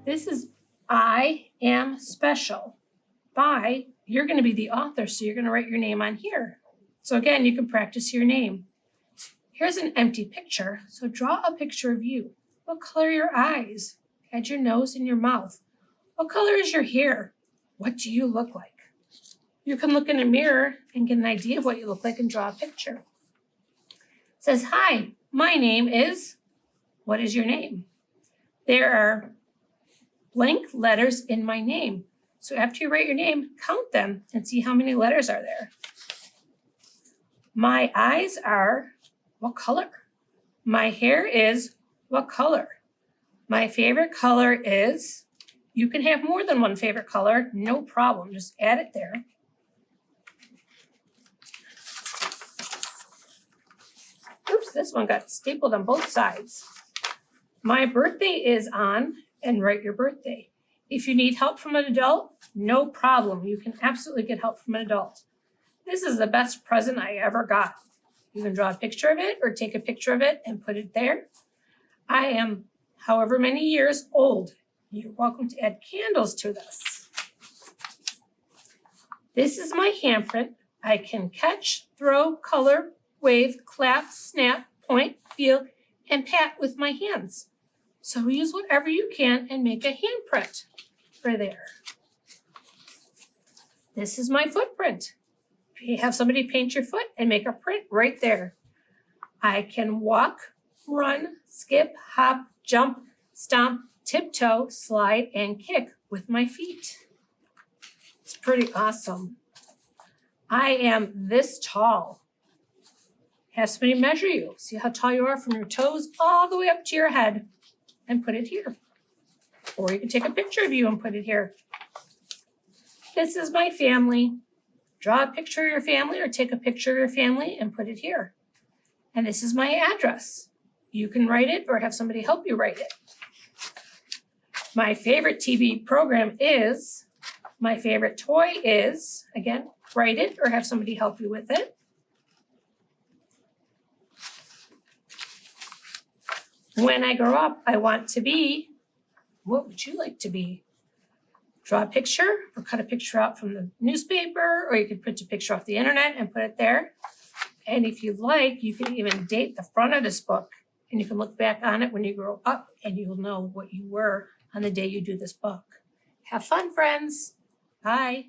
This is I am special. By, you're going to be the author, so you're going to write your name on here. So again, you can practice your name. Here's an empty picture, so draw a picture of you. What color are your eyes? Add your nose and your mouth. What color is your hair? What do you look like? You can look in a mirror and get an idea of what you look like and draw a picture. It says, hi, my name is, what is your name? There are blank letters in my name. So after you write your name, count them and see how many letters are there. My eyes are, what color? My hair is, what color? My favorite color is, you can have more than one favorite color, no problem, just add it there. Oops, this one got stapled on both sides. My birthday is on, and write your birthday. If you need help from an adult, no problem. You can absolutely get help from an adult. This is the best present I ever got. You can draw a picture of it or take a picture of it and put it there. I am however many years old. You're welcome to add candles to this. This is my handprint. I can catch, throw, color, wave, clap, snap, point, feel, and pat with my hands. So use whatever you can and make a handprint for there. This is my footprint. You have somebody paint your foot and make a print right there. I can walk, run, skip, hop, jump, stomp, tiptoe, slide, and kick with my feet. It's pretty awesome. I am this tall. Have somebody measure you. See how tall you are from your toes all the way up to your head and put it here. Or you can take a picture of you and put it here. This is my family. Draw a picture of your family or take a picture of your family and put it here. And this is my address. You can write it or have somebody help you write it. My favorite TV program is, my favorite toy is, again, write it or have somebody help you with it. When I grow up, I want to be, what would you like to be? Draw a picture or cut a picture out from the newspaper, or you could print a picture off the internet and put it there. And if you like, you can even date the front of this book and you can look back on it when you grow up and you'll know what you were on the day you do this book. Have fun, friends. Bye.